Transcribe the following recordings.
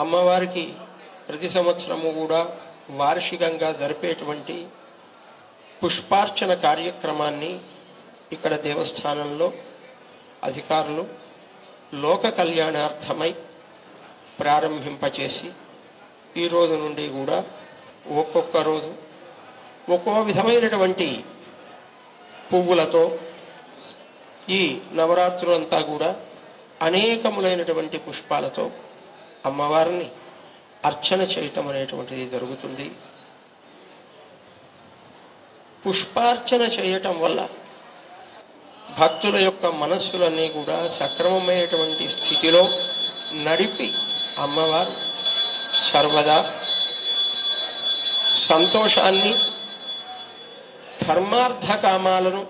అమ్మవారికి ప్రతి సంవత్సరము కూడా వార్షికంగా జరిపేటువంటి పుష్పార్చన కార్యక్రమాన్ని ఇక్కడ దేవస్థానంలో అధికారులు లోక కళ్యాణార్థమై ప్రారంభింపచేసి ఈ రోజు నుండి కూడా ఒక్కొక్క రోజు ఒక్కో విధమైనటువంటి పువ్వులతో ఈ నవరాత్రులంతా కూడా అనేకములైనటువంటి పుష్పాలతో అమ్మవారిని అర్చన చేయటం అనేటువంటిది జరుగుతుంది. పుష్పార్చన చేయటం వల్ల భక్తుల యొక్క మనస్సులన్నీ కూడా సక్రమమైనటువంటి స్థితిలో నడిపి అమ్మవారు సర్వదా సంతోషాన్ని, ధర్మార్థ కామాలను,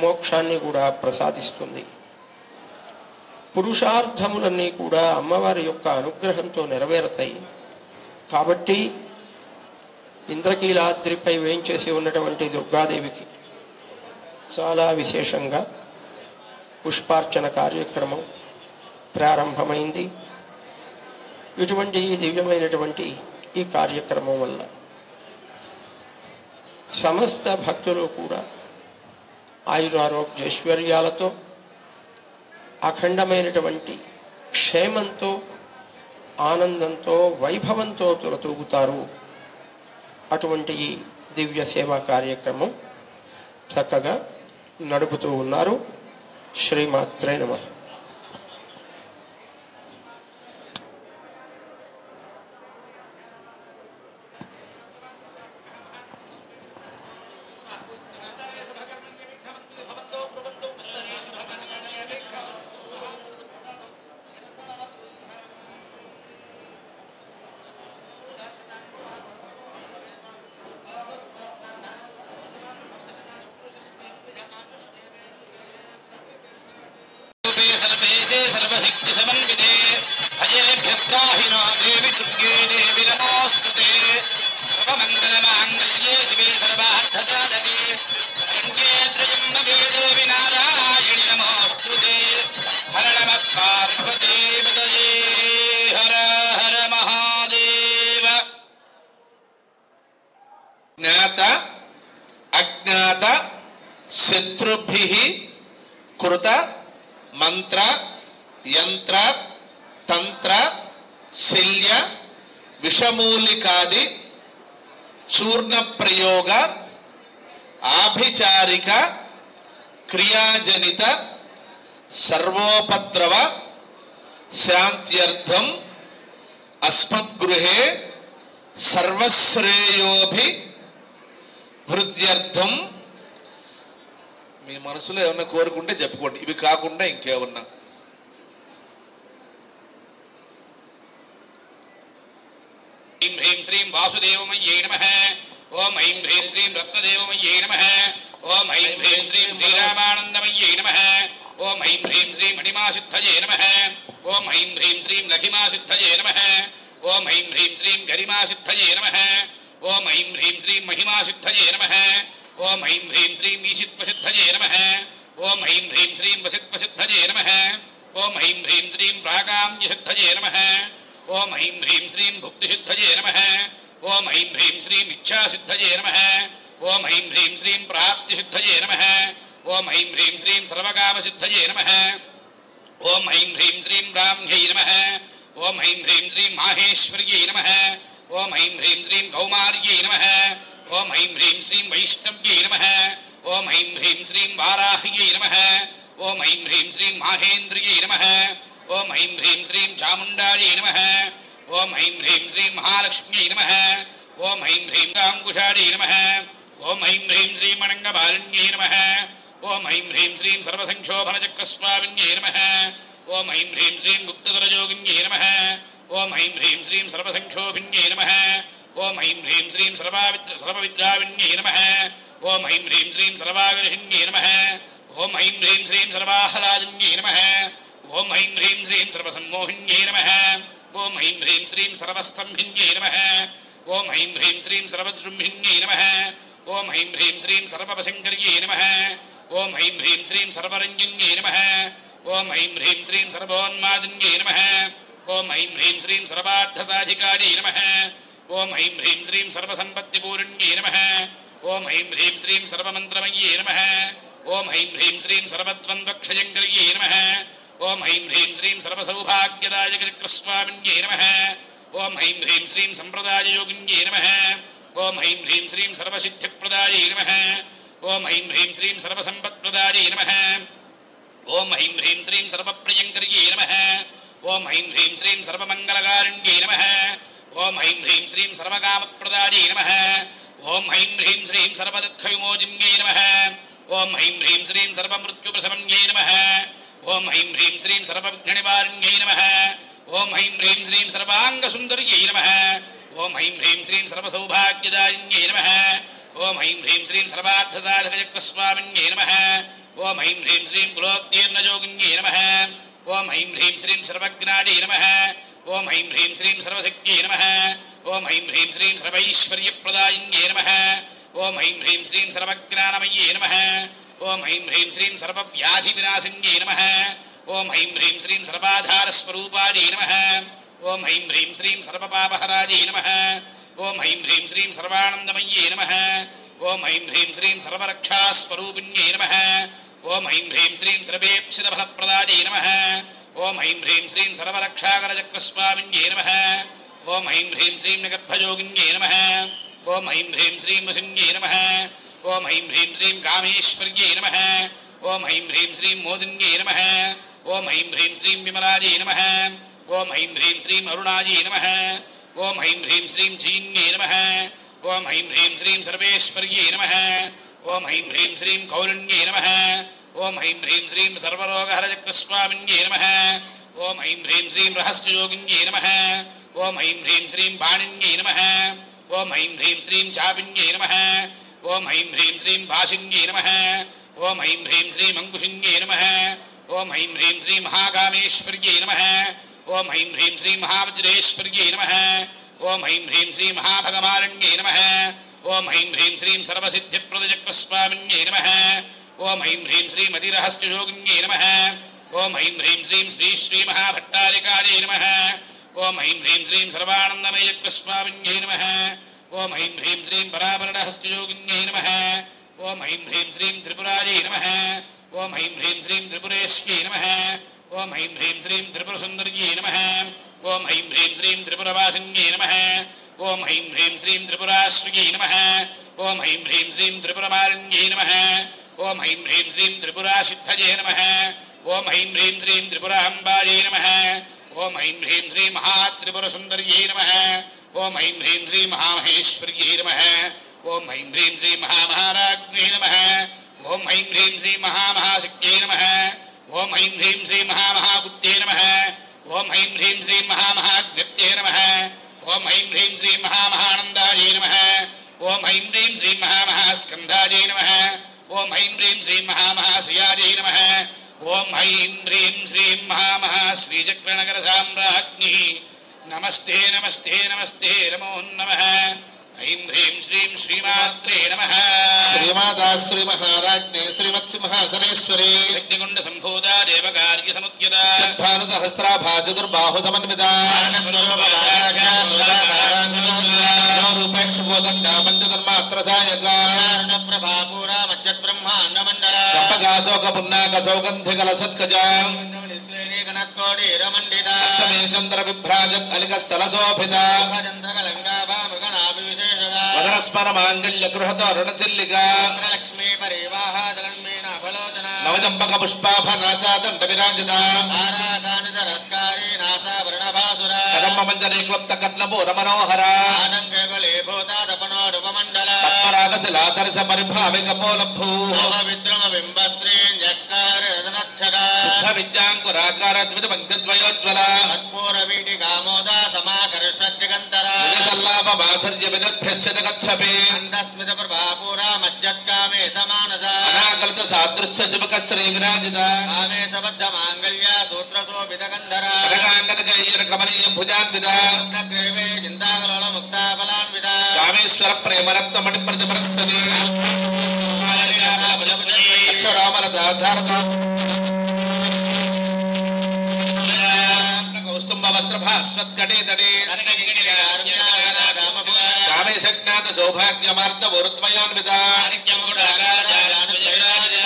మోక్షాన్ని కూడా ప్రసాదిస్తుంది. పురుషార్థములన్నీ కూడా అమ్మవారి యొక్క అనుగ్రహంతో నెరవేరుతాయి. కాబట్టి ఇంద్రకీలాద్రిపై వేయించేసి ఉన్నటువంటి దుర్గాదేవికి చాలా విశేషంగా పుష్పార్చన కార్యక్రమం ప్రారంభమైంది. ఇటువంటి దివ్యమైనటువంటి ఈ కార్యక్రమం వల్ల సమస్త భక్తులు కూడా ఆయురారోగ్యైశ్వర్యాలతో అఖండమైనటువంటి క్షేమంతో, ఆనందంతో, వైభవంతో తులతూగుతారు. అటువంటి ఈ దివ్య సేవా కార్యక్రమం చక్కగా నడుపుతూ ఉన్నారు. శ్రీమాత్రే నమః. జ్ఞాత అజ్ఞాత శత్రుభిః కృత మంత్ర యంత్ర తంత్ర శల్య విషమూలికాది చూర్ణ ప్రయోగ ఆభిచారిక క్రియాజనిత సర్వోపద్రవ శాంత్యర్థం అస్మద్గృహే సర్వశ్రేయోభి వృద్ధ్యర్థం. మీ మనసులో ఏమన్నా కోరుకుంటే చెప్పుకోండి, ఇవి కాకుండా ఇంకేమన్నా. ఐం హ్రీం శ్రీం వాసుదేవమయ్యై నమః. ఓం ఐం హ్రీం శ్రీం రత్నదేవమయ్యై నమః. ఓం ఐం హ్రీం శ్రీం శ్రీరామానందమయ్యై నమః. ఓం ఐం హ్రీం శ్రీం మణిమాసిద్ధయే నమః. ఓం ఐం హ్రీం శ్రీం లఘిమాసిద్ధయే నమః. ఓం ఐం హ్రీం శ్రీం గరిమాసిద్ధయే నమః. ఓం ఐం హ్రీం శ్రీం మహిమాసిద్ధయే నమః. ఓం ఐం హ్రీం శ్రీం ఈశిత్వసిద్ధయే నమః. ఓం ఐం హ్రీం శ్రీం వసిత్వసిద్ధయే నమః. ఓం ఐం హ్రీం శ్రీం ప్రాకామ్యసిద్ధయే నమః. ఓం ఐం హ్రీం శ్రీం భుక్తిసిద్ధయే నమః. ఓం ఐం హ్రీం శ్రీం ఇచ్ఛాసిద్ధయే నమః. ఓం ఐం హ్రీం శ్రీం ప్రాప్తిసిద్ధయే నమః. ఓం ఐం హ్రీం శ్రీం సర్వకామసిద్ధయే నమః. ఓం ఐం హ్రీం శ్రీం బ్రాహ్మ్యై నమః. ఓం ఐం హ్రీం శ్రీం మాహేశ్వర్యై నమః. ఓం ఐం హ్రీం శ్రీం కౌమార్యై నమః. ఓం ఐం హ్రీం శ్రీం వైష్ణవ్యై నమః. ఓం ఐం హ్రీం శ్రీం వారాహ్యై నమః. ఓం ఐం హ్రీం శ్రీం మాహేంద్రియై నమః. ఓం ఐం హ్రీం శ్రీం చాముండాయై నమః. ఓం ఐం హ్రీం శ్రీం మహాలక్ష్మ్యై నమః. ఓం ఐం హ్రీం కాంకుశాయై నమః. ఓం ఐం హ్రీం శ్రీం అనంగమాలిన్యై నమః. ఓం ఐం హ్రీం శ్రీం సర్వసంక్షోభనచక్రస్వామిన్యై నమః. ఓం ఐం హ్రీం శ్రీం గుప్తధరయోగిన్యై నమః. ఓం ఐం హ్రీం శ్రీం సర్వసంక్షోభిన్యై నమః. ఓం ఐం హ్రీం శ్రీం సర్వవిద్యావిన్యై నమః. ఓం ఐం హ్రీం శ్రీం సర్వావిర్హిన్యై నమః. ఓం ఐం హ్రీం శ్రీం సర్వాహ్లాదిన్యై నమః. ఓం ఐం హ్రీం శ్రీం సర్వసమ్మోహిన్యై నమః. ఓం ఐం హ్రీం శ్రీం సర్వస్తంభిన్యై నమః. ఓం ఐం హ్రీం శ్రీం సర్వజృంభిన్యై నమః. ఓం ఐం హ్రీం శ్రీం సర్వవశంకర్యై నమః ఓం ఐం హ్రీం శ్రీం సర్వరంజన్యై నమః ఓం ఐం హ్రీం శ్రీం సర్వోన్మాదిన్యై నమః ఓం ఐం హ్రీం శ్రీం సర్వార్థసాధికార్యై నమః ఓం ఐం హ్రీం శ్రీం సర్వసంపత్తిపూర్ణ్యై నమః ఓం ఐం హ్రీం శ్రీం సర్వమంత్రమయ్యై నమః ఓం ఐం హ్రీం శ్రీం సర్వద్వంద్వక్షయంకర్యై నమః ఓం ఐం హ్రీం శ్రీం సర్వసౌభాగ్యదాయకృస్వామిన్యై నమః ఓం ఐం హ్రీం శ్రీం సంప్రదాయయోగిన్యై నమః ఓం ఐం హ్రీం శ్రీం సర్వసిద్ధిప్రదాయై నమః ఓం ఐం హ్రీం శ్రీం సర్వసంపత్ప్రదాయై నమః ఓం ఐం హ్రీం శ్రీం సర్వప్రియంకర్యై నమః ఓం ఐం హ్రీం శ్రీం సర్వమంగళకారిణ్యై నమః ఓం ఐం హ్రీం శ్రీం సర్వకామప్రదాయై నమః ఓం ఐం హ్రీం శ్రీం సర్వదుఃఖవిమోచిన్యై నమః ఓం ఐం హ్రీం శ్రీం సర్వమృత్యుప్రశమన్యై నమః ఓం ఐం హ్రీం శ్రీం సర్వవిఘ్ననివారిణ్యై నమః ఓం ఐం హ్రీం శ్రీం సర్వాంగసుందర్యై నమః ఓం ఐం హ్రీం శ్రీం సర్వసౌభాగ్యదాయిన్యై నమః ఓం ఐం హ్రీం శ్రీం సర్వార్థసాధకచక్రస్వామిన్యై నమః ఓం ఐం హ్రీం శ్రీం కులోత్తీర్ణయోగిన్యై నమః ఓం ఐం హ్రీం శ్రీం సర్వజ్ఞాయై నమః ఓం ఐం హ్రీం శ్రీం సర్వశక్త్యై నమః ఓం ఐం హ్రీం శ్రీం సర్వైశ్వర్యప్రదాయిన్యై నమః ఓం ఐం హ్రీం శ్రీం సర్వజ్ఞానమయ్యై నమః ఓం ఐం హ్రీం శ్రీం సర్వవ్యాధివినాశిన్యై నమః ఓం ఐం హ్రీం శ్రీం సర్వాధారస్వరూపాయై నమః ఓం ఐం హ్రీం శ్రీం సర్వపాపహరాయై నమః ఓం ఐం హ్రీం శ్రీం సర్వానందమయ్యై నమః ఓం ఐం హ్రీం శ్రీం సర్వరక్షాస్వరూపిణ్యై నమః ఓం ఐం హ్రీం శ్రీం సర్వేప్సితఫలప్రదాయై నమః ఓం ఐం హ్రీం శ్రీం సర్వరక్షాకరచక్రస్వామిన్యై నమః ఓం ఐం హ్రీం శ్రీం నిగర్భయోగిన్యై నమః ఓం ఐం హ్రీం శ్రీం వసిన్యై నమః ఓం ఐం హ్రీం శ్రీం కామేశ్వర్యై నమః ఓం ఐం హ్రీం శ్రీం మోదిన్యై నమః ఓం ఐం హ్రీం శ్రీం విమలాయై నమః ఓం ఐం హ్రీం శ్రీం అరుణాయై నమః ఓం ఐం హ్రీం శ్రీం జీన్యై నమః ఓం ఐం హ్రీం శ్రీం సర్వేశ్వర్యై నమః ఓం ఐం హ్రీం శ్రీం కౌలిన్యై నమః ఓం ఐం హ్రీం శ్రీం సర్వరోగహరచక్రస్వామిన్యై నమః ఓం ఐం హ్రీం శ్రీం రహస్యయోగిన్యై నమః ఓం ఐం హ్రీం శ్రీం పాణిన్యై నమః ఓం ఐం హ్రీం శ్రీం చాపిన్యై నమః ఓం ఐం హ్రీం శ్రీం భాషిన్యై నమః ఓం ఐం హ్రీం శ్రీం అంకుశిన్యై నమః ఓం ఐం హ్రీం శ్రీం మహాకామేశ్వర్యై నమః ఓం ఐం హ్రీం శ్రీం మహావజ్రేశ్వర్యై నమః ఓం ఐం హ్రీం శ్రీం మహాభగమారణ్యై నమః ఓం ఐం హ్రీం శ్రీం సర్వసిద్ధిప్రదచక్రస్వామిన్యై నమః ఓం ఐం హ్రీం శ్రీం అతిరహస్యయోగిన్యై నమః ఓం ఐం హ్రీం శ్రీం శ్రీ శ్రీ మహాభట్టారికార్యై నమః ఓం ఐం హ్రీం శ్రీం సర్వానందమయచక్రస్వామిన్యై నమః ఓం ఐం హ్రీం శ్రీం పరాపరణహస్యయోగిన్యై నమః ఓం ఐం హ్రీం శ్రీం త్రిపురాయై నమః ఓం ఐం హ్రీం శ్రీం త్రిపురేశ్యై నమః ఓం ఐం హ్రీం శ్రీం త్రిపురసుందర్యై నమః ఓం ఐం హ్రీం శ్రీం త్రిపురవాసిన్యై నమః ఓం ఐం హ్రీం శ్రీం త్రిపురాశ్రియై నమః ఓం ఐం హ్రీం శ్రీం త్రిపురమాలిన్యై నమః ఓం ఐం హ్రీం శ్రీం త్రిపురాసిద్ధయే నమః ఓం ఐం హ్రీం శ్రీం త్రిపురాంబాయై నమః ఓం ఐం హ్రీం శ్రీం మహాత్రిపురసుందర్యై నమః ఓం ఐం హ్రీం శ్రీం మహామహేశ్వర్యై నమః ఓం ఐం హ్రీం శ్రీం మహామహారాజ్ఞై నమః ఓం ఐం హ్రీం శ్రీం మహామహాశక్త్యై నమః ఓం ఐం హ్రీం శ్రీం మహామహాబుద్ధ్యై నమః ఓం ఐం హ్రీం శ్రీం మహామహాజ్ఞప్త్యై నమః ఓం ఐం హ్రీం శ్రీం మహామహానందాయై నమః ఓం ఐం హ్రీం శ్రీం మహామహాస్కందాయై నమః ఓం ఐం హ్రీం శ్రీం మహామహాశ్రియాయై నమః ఓం ఐం హ్రీం శ్రీం మహామహాశ్రీచక్రనగర సామ్రాజ్ఞి నమస్తే నమస్తే నమస్తే నమో నమః ఐం హ్రీం శ్రీం శ్రీమాత్రే నమః శ్రీమాతా శ్రీ మహారాజ్ఞే శ్రీమత్సింహాసనేశ్వరీ యజ్ఞగుండ సంభూతా దేవకార్య సముద్యత భానుసహస్రాభా చతుర్బాహు సమన్విత రూపేక్షబోధంగా పంచధర్మాత్ర సాయగా ప్రభాపూరా మజ్జద్బ్రహ్మాండ మండల చంపకాశోక పున్నాక సౌగంధికల సత్కజా అష్టమే చంద్ర విభ్రాజత్ అలిక స్థల శోభిత వదనస్మర మాంగళ్య గృహతో రుణచిల్లిక నవజంపక పుష్పాభనాచాదండ విరాజిత కదమ్మ మంజరీ క్లుప్త కట్నపూర మనోహర పద్మరాగశిలాదర్శ పరిభావిక పోలభూ శుద్ధ విద్యాంకురాకార ద్విత పంచద్వయోజ్వల సల్లాప మాధుర్య విదద్భ్యశ్చ గచ్చపి అనాకలిత సాదృశ్య జుబక శ్రీ విరాజిత కమనీయ భుజాన్విత కామేశ్వర ప్రేమరత్నమణి ప్రతిపరస్తది అక్షరామరదాధారత కౌస్తుంభ వస్త్రభాస్వత్కటేతడే కామేశజ్ఞాత సౌభాగ్యమార్త వరుత్మయాన్విత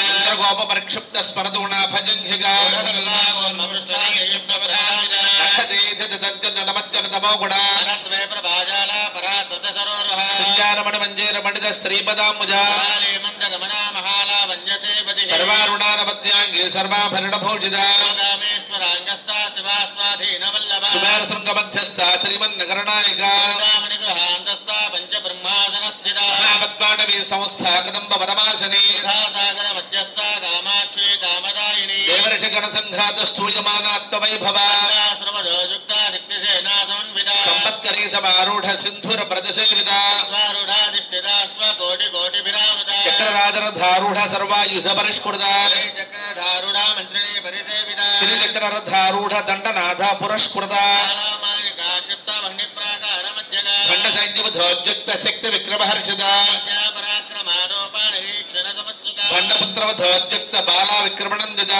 ఇంద్రగోప పరిక్షిప్త స్మరతుణా భజంఘిగా సంజానమణ మంజేర మండిత శ్రీపదాంబుజ సర్వారుణానమధ్యాంగి సర్వాభరణభూషిత సుమేరశృంగ మధ్యస్థ శ్రీమన్నగరనాయిక మహాపద్మాటవీ సంస్థ కదంబ వనమాసనే దేవర్షి గణ సంఘాత స్తూయమానాత్మ వైభవ సంపత్కరీ సమారూఢ సింధుర ప్రతిసేవిత చక్రరాజరధారూఢ సర్వాయుధ పరిష్కృత త్రిచక్రరధారూఢ దండనాథ పురస్కృత ఖండ సైన్యవధోజ్జక్త శక్తి విక్రమహర్షిత ఖండపుత్రవధోజ్జక్త బాలా విక్రమనందిత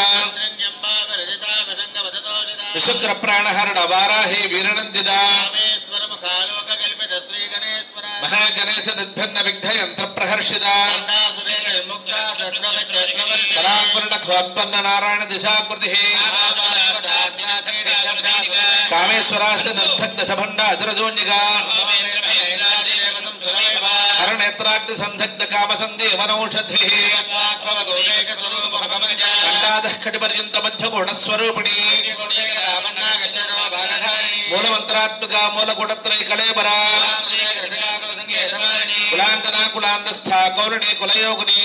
విశుక్ర ప్రాణహరణ వారాహి వీరనందిత మహాగణేశ నిర్భిన్న విఘ్న యంత్ర ప్రహర్షిత పరాత్పన్న ఖోత్పన్న నారాయణ దిశాకృతి కామేశ్వరాస్య నిర్భక్త సభండ అజరజోన్యగా హరనేత్రాగ్ని సందగ్ధ కామసందే వనౌషధి కంఠాదః పర్యంత మధ్య గుణస్వరూపిణి మూలమంత్రాత్మిక మూలగుణత్రయ కళేబరా కులాంతనా కులాంతస్థ కౌరుణి కులయోగిని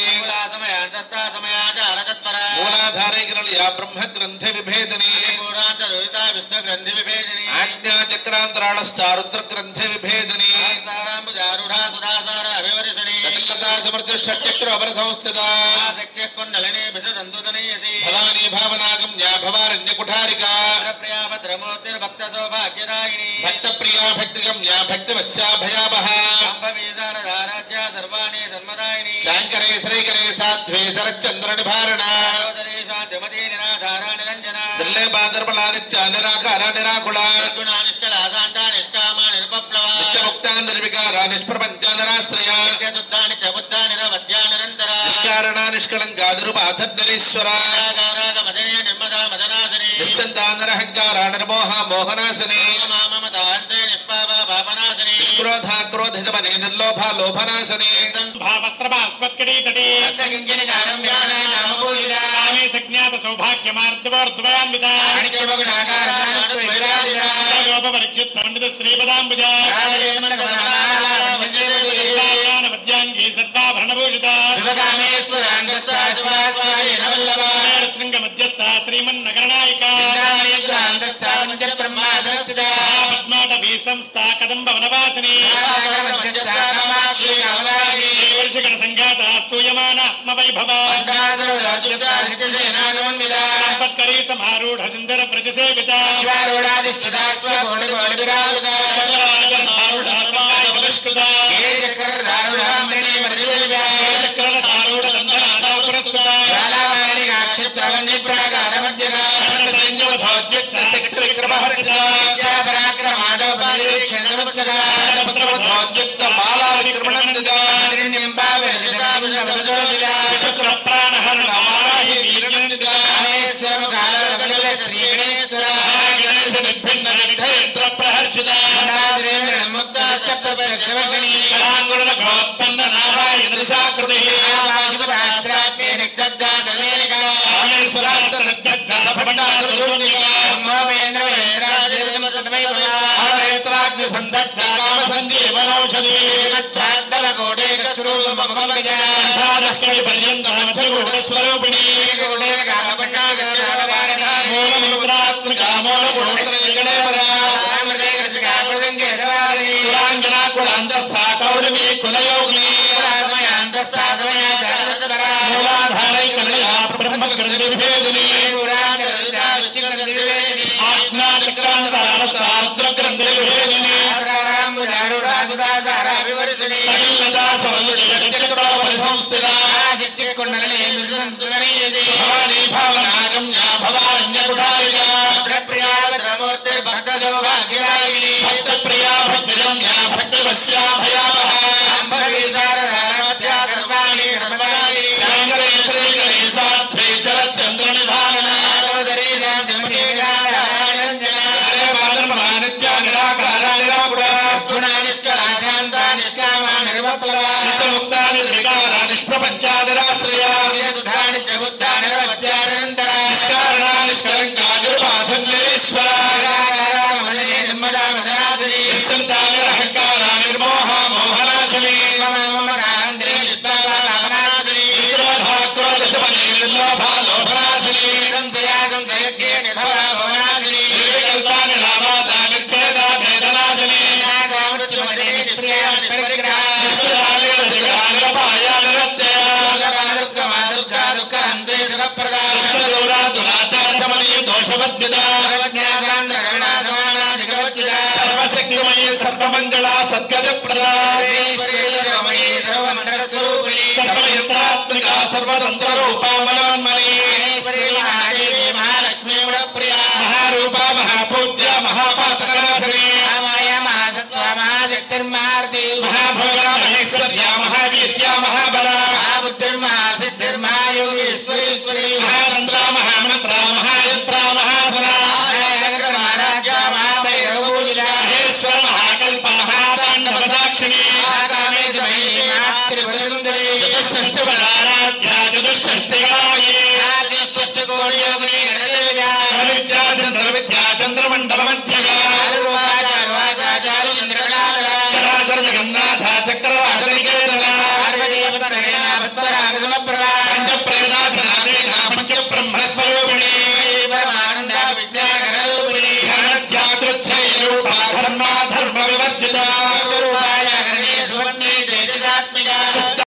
మూలాధారే గిరళయా బ్రహ్మ గ్రంథి విభేదిని ఆజ్ఞా చక్రాంతరాళస్థ రుద్ర గ్రంథి విభేదిని సమర్థ షట్చక్ర అపరథంస్థిత భవానీ భావనాగమ్యా భవారణ్య కుఠారికా భక్త ప్రియా భక్తిగమ్యా భక్తివశ్యా భయావహ శాంకరే శ్రీకరే సాధ్వే శరచంద్ర నిభారణ దుర్లేపాదర్పలానిత్య నిరాకార నిరాకుళ నిత్యముక్తా నిర్వికార నిష్ప్రపంచ నిరాశ్రయ నిష్కారణ నిష్కళంకా నిరుపాధర్నరీశ్వర నిశ్చంతా నిరహంకార నిర్మోహ మోహనాశనే నిష్క్రోధ క్రోధశమనే నిర్లోభ లోభనాశనే సజ్ఞాత సౌభాగ్యమార్ద్వర్ద్వయాన్విత పరిక్షిప్త శ్రీపదాంబుజ మధ్యాంగి సర్వాభరణభూషిత శృంగ మధ్యస్థ శ్రీమన్నగరనాయిక పద్మాటవీ సంస్థ కదంబ వనవాసిని దేవర్షిగణ సంఘాత స్తూయమాన ఆత్మవైభవ సంపత్కరీ సమారూఢ సింధర ప్రజసేవిత పురస్కృత వివర్షిణి నిరాశ్రయా సుధాని జగుద్దాని రవచ్చానంతర నిష్కారణా నిష్కలంకా నిర్బాధన్యేశ్వరా నిర్మదా మదనాశని నిస్సంతా నిరహంకారా నిర్మోహ మోహనాశని మమరాంధ్రే నిష్పాపనాశని నిరోధా క్రోధశమని నిర్లోభా లోభనాశని సంశయా సంశయజ్ఞే నిర్భరా భవనాశని నిర్వికల్పా నిరామాదా నిర్భేదా భేదనాశని నాసామృత్యుమదే నిష్క్రియా నిష్పరిగ్రహ నిష్ఠాలీల జగదా నిరపాయా నిరచ్చయా దుఃఖమా దుఃఖ దుఃఖ హంతే సుఖప్రదా దూరా దురాచారమని దోషవర్జితా సర్వజ్ఞాసాంధ్ర కరుణా సమానాధికవచ్చిత సర్వశక్తిమయీ సర్వమంగళా సద్గతిప్రదా సర్వమయీ సర్వమంత్రస్వరూపిణి సర్వయంత్రాత్మికా సర్వతంత్రరూపా